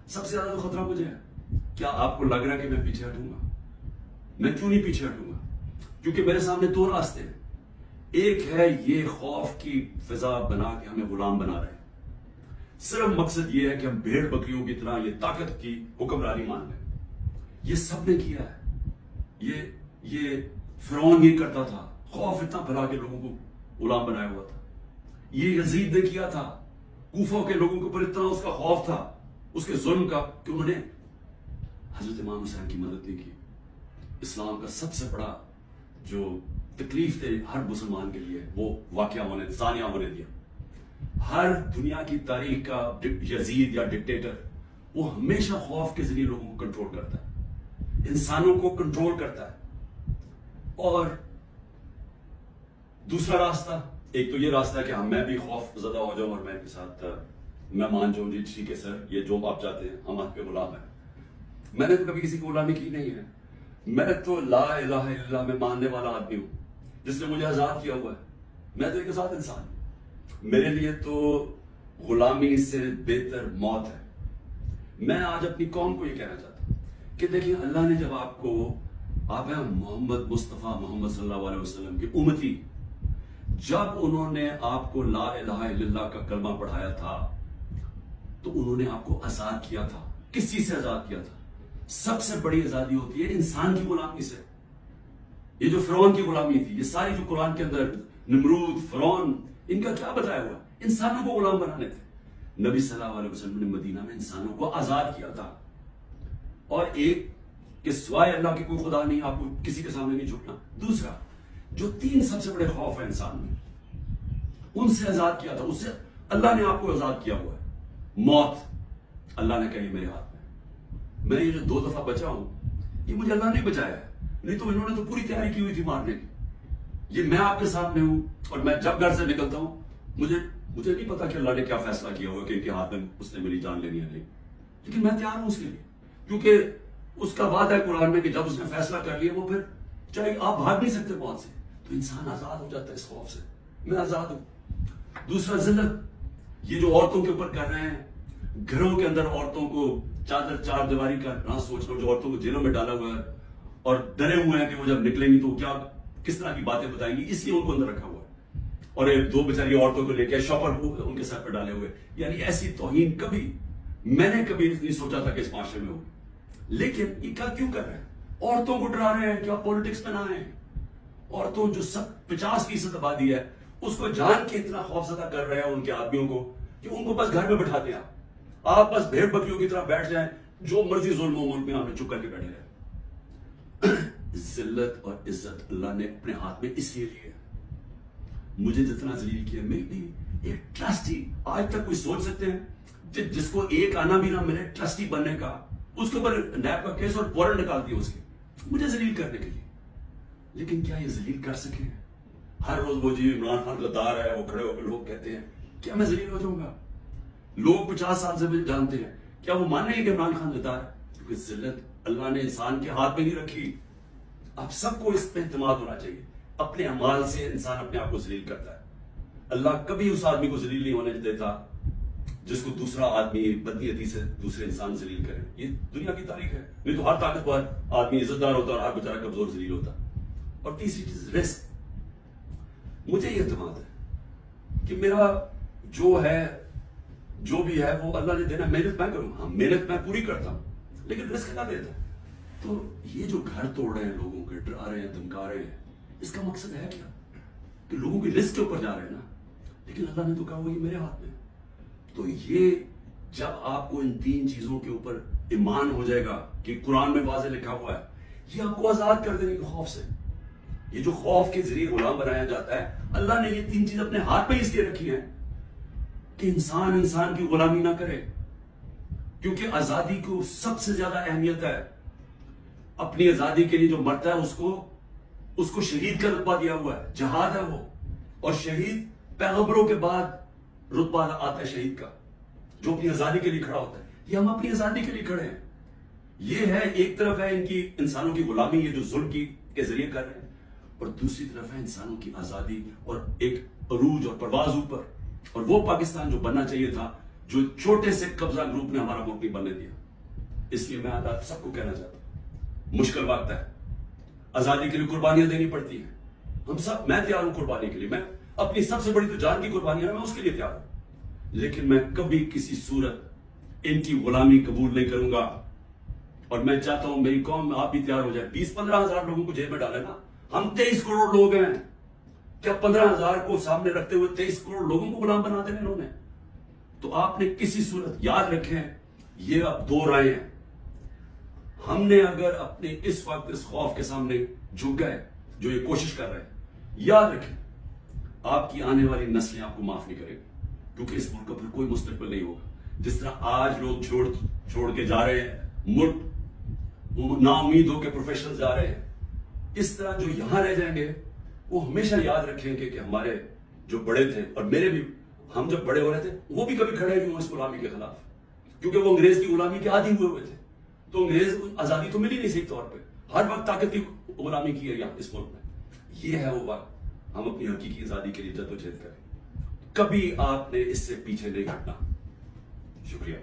سب سے زیادہ تو خطرہ مجھے ہے. کیا آپ کو لگ رہا ہے کہ میں پیچھے ہٹوں گا؟ میں کیوں نہیں پیچھے ہٹوں گا؟ کیونکہ میرے سامنے دو راستے ہیں. ایک ہے یہ خوف کی فضا بنا کے ہمیں غلام بنا رہے ہیں. صرف مقصد یہ ہے کہ ہم بھیڑ بکریوں کی طرح یہ طاقت کی حکمرانی مان لیں. یہ سب نے کیا ہے. یہ فرعون یہ کرتا تھا، خوف اتنا پھیلا کے لوگوں کو غلام بنایا ہوا تھا. یہ یزید نے کیا تھا، کوفہ کے لوگوں کے اوپر اتنا اس کا خوف تھا اس کے ظلم کا کہ انہوں نے حضرت امام حسین کی مدد نہیں کی. اسلام کا سب سے بڑا جو تکلیف تھے ہر مسلمان کے لیے وہ واقعہ ثانیہ ہونے دیا. ہر دنیا کی تاریخ کا یزید یا ڈکٹیٹر وہ ہمیشہ خوف کے ذریعے لوگوں کو کنٹرول کرتا ہے، انسانوں کو کنٹرول کرتا ہے. اور دوسرا راستہ، ایک تو یہ راستہ ہے کہ میں بھی خوف زدہ ہو جاؤں اور میں کے ساتھ میں مان جاؤں جی ٹھیک ہے سر یہ جو آپ چاہتے ہیں ہم آپ کے غلام ہیں. میں نے تو کبھی کسی کی غلامی کی نہیں ہے. میں تو لا الہ الا اللہ میں ماننے والا آدمی ہوں جس نے مجھے آزاد کیا ہوا ہے. میں تو ایک آزاد انسان ہوں. میرے لیے تو غلامی سے بہتر موت ہے. میں آج اپنی قوم کو یہ کہنا چاہتا ہوں کہ دیکھیں اللہ نے جب آپ ہیں محمد مصطفیٰ محمد صلی اللہ علیہ وسلم کی امتی، جب انہوں نے آپ کو لا الہ الا اللہ کا کلمہ پڑھایا تھا تو انہوں نے آپ کو آزاد کیا تھا. کس چیز سے آزاد کیا تھا؟ سب سے بڑی آزادی ہوتی ہے انسان کی غلامی سے. یہ جو فرعون کی غلامی تھی، یہ ساری جو قرآن کے اندر نمرود فرعون ان کا کیا بتایا ہوا؟ انسانوں کو غلام بنانے تھے. نبی صلی اللہ علیہ وسلم نے مدینہ میں انسانوں کو آزاد کیا تھا. اور ایک کہ سوائے اللہ کے کوئی خدا نہیں، آپ کو کسی کے سامنے نہیں جھکنا. دوسرا جو تین سب سے بڑے خوف ہیں انسان میں، ان سے آزاد کیا تھا. اس سے اللہ نے آپ کو آزاد کیا ہوا ہے. موت اللہ نے کہی میرے ہاتھ میں. میں یہ جو 2 دفعہ بچا ہوں یہ مجھے اللہ نے بچایا ہے، نہیں تو انہوں نے تو پوری تیاری کی ہوئی تھی مارنے کی. یہ میں آپ کے سامنے ہوں اور میں جب گھر سے نکلتا ہوں مجھے نہیں پتا کہ اللہ نے کیا فیصلہ کیا ہوا کہ ان کے ہاتھ میں اس نے میری جان لینی ہے نہیں، لیکن میں تیار ہوں اس کے لیے کیونکہ اس کا وعدہ ہے قرآن میں کہ جب اس نے فیصلہ کر لیا وہ پھر چاہے آپ بھاگ نہیں سکتے موت سے. تو انسان آزاد ہو جاتا ہے اس خوف سے. میں آزاد ہوں. دوسرا ذلت، یہ جو عورتوں کے اوپر کر رہے ہیں، گھروں کے اندر عورتوں کو چار دیواری کا نہ سوچ لو، جو عورتوں کو جیلوں میں ڈالا ہوا ہے اور ڈرے ہوئے ہیں کہ وہ جب نکلیں گی تو کیا کس طرح کی باتیں بتائیں گی، اس لیے ان کو اندر رکھا ہوا ہے. اور ایک 2 بیچاری عورتوں کو لے کے شاپر ان کے سر پہ ڈالے ہوئے. یعنی ایسی توہین کبھی میں نے کبھی نہیں سوچا تھا کہ اس معاشرے میں ہو. لیکن یہ کیوں کر رہے ہیں؟ عورتوں کو ڈرا رہے ہیں کہ آپ پولیٹکس میں نہ آئیں. عورتوں جو 50% آبادی ہے اس کو جان کے اتنا خوفزدہ کر رہے ہیں ان کے آدمیوں کو کہ ان کو بس گھر میں بٹھا دیا. آپ بس بھیڑ بکریوں کی طرح بیٹھ جائیں، جو مرضی ظلم و ملک میں آپ نے چپ کر کے بیٹھے رہے. ذلت اور عزت اللہ نے اپنے ہاتھ میں اس لیے لی ہے. مجھے جتنا ذلیل کیا، میں بھی ایک ٹرسٹی، آج تک کوئی سوچ سکتے ہیں جس کو ایک آنا بھی نہ ملے ٹرسٹی بننے کا، اس کے اوپر نیب کا کیس اور وارنٹ نکال دیا اس کے مجھے ذلیل کرنے کے لیے. لیکن کیا یہ ذلیل کر سکے؟ ہر روز وہ جی عمران خان غدار ہے، وہ کھڑے ہو کے لوگ کہتے ہیں کیا میں ذلیل ہو جاؤں گا؟ لوگ 50 سال سے بھی جانتے ہیں، کیا وہ مانیں گے کہ عمران خان غدار ہے؟ کیونکہ ذلت اللہ نے انسان کے ہاتھ میں نہیں رکھی. آپ سب کو اس پہ اعتماد ہونا چاہیے. اپنے اعمال سے انسان اپنے آپ کو ذلیل کرتا ہے. اللہ کبھی اس آدمی کو ذلیل نہیں ہونے دیتا جس کو دوسرا آدمی بدنیتی سے دوسرے انسان ذلیل کرے. یہ دنیا کی تاریخ ہے. نہیں تو ہر طاقتور آدمی عزت دار ہوتا اور ہر بیچارہ کمزور ذلیل ہوتا. اور تیسری چیز رزق. مجھے یہ اعتماد ہے کہ میرا جو ہے جو بھی ہے وہ اللہ نے دینا. محنت میں کروں، ہاں محنت میں پوری کرتا ہوں، لیکن رزق اللہ دیتا ہے. تو یہ جو گھر توڑ رہے ہیں لوگوں کے، ڈرا رہے ہیں دھمکا رہے ہیں، اس کا مقصد ہے کیا؟ کہ لوگوں کی رزق کے اوپر جا رہے ہیں نا. لیکن اللہ نے تو کہا وہ یہ میرے ہاتھ میں. تو یہ جب آپ کو ان 3 چیزوں کے اوپر ایمان ہو جائے گا کہ قرآن میں واضح لکھا ہوا ہے، یہ آپ کو آزاد کر دیں گے خوف سے. یہ جو خوف کے ذریعے غلام بنایا جاتا ہے، اللہ نے یہ 3 چیز اپنے ہاتھ میں اس لیے رکھی ہیں کہ انسان کی غلامی نہ کرے. کیونکہ آزادی کو سب سے زیادہ اہمیت ہے. اپنی آزادی کے لیے جو مرتا ہے اس کو شہید کا رتبہ دیا ہوا ہے. جہاد ہے وہ. اور شہید پیغمبروں کے بعد رتبہ آتا ہے شہید کا، جو اپنی آزادی کے لیے کھڑا ہوتا ہے. یہ ہم اپنی آزادی کے لیے کھڑے ہیں. یہ ہے ایک طرف ہے ان کی انسانوں کی غلامی، یہ جو ظلم کے ذریعے کر رہے ہیں، اور دوسری طرف ہے انسانوں کی آزادی اور ایک عروج اور پرواز اوپر. اور وہ پاکستان جو بننا چاہیے تھا جو چھوٹے سے قبضہ گروپ نے ہمارا ملک نہیں بننے دیا. اس لیے میں آپ سب کو کہنا چاہتا ہوں مشکل وقت ہے, آزادی کے لیے قربانیاں دینی پڑتی ہیں, ہم سب, میں تیار ہوں قربانی کے لیے, میں اپنی سب سے بڑی تو جان کی قربانیاں میں اس کے لیے تیار ہوں, لیکن میں کبھی کسی صورت ان کی غلامی قبول نہیں کروں گا. اور میں چاہتا ہوں میری قوم میں آپ بھی تیار ہو جائے. 20-15 ہزار لوگوں کو جیل میں ڈالے نا, ہم 23 کروڑ لوگ ہیں, کیا 15 ہزار کو سامنے رکھتے ہوئے 23 کروڑ لوگوں کو غلام بنا دینا انہوں نے؟ تو آپ نے کسی صورت یاد رکھیں, یہ اب 2 رائے ہیں. ہم نے اگر اپنے اس وقت اس خوف کے سامنے جھک گئے جو یہ کوشش کر رہے ہیں, یاد رکھیں آپ کی آنے والی نسلیں آپ کو معاف نہیں کریں گی, کیونکہ اس ملک کا پھر کوئی مستقبل نہیں ہوگا. جس طرح آج لوگ چھوڑ کے جا رہے ہیں ملک, نا امید ہو کے پروفیشنل جا رہے ہیں, اس طرح جو یہاں رہ جائیں گے وہ ہمیشہ یاد رکھیں گے کہ ہمارے جو بڑے تھے, اور میرے بھی, ہم جب بڑے ہو رہے تھے وہ بھی کبھی کھڑے نہیں ہوئے اس غلامی کے خلاف, کیونکہ وہ انگریز کی غلامی کے عادی ہوئے تھے. تو انگریز آزادی تو ملی نہیں صحیح طور پہ, ہر وقت طاقت کی غلامی کی ہے یہاں اس ملک میں. یہ ہے وہ وقت ہم اپنی حقیقی آزادی کے لیے جدوجہد کریں. کبھی آپ نے اس سے پیچھے نہیں ہٹنا. شکریہ.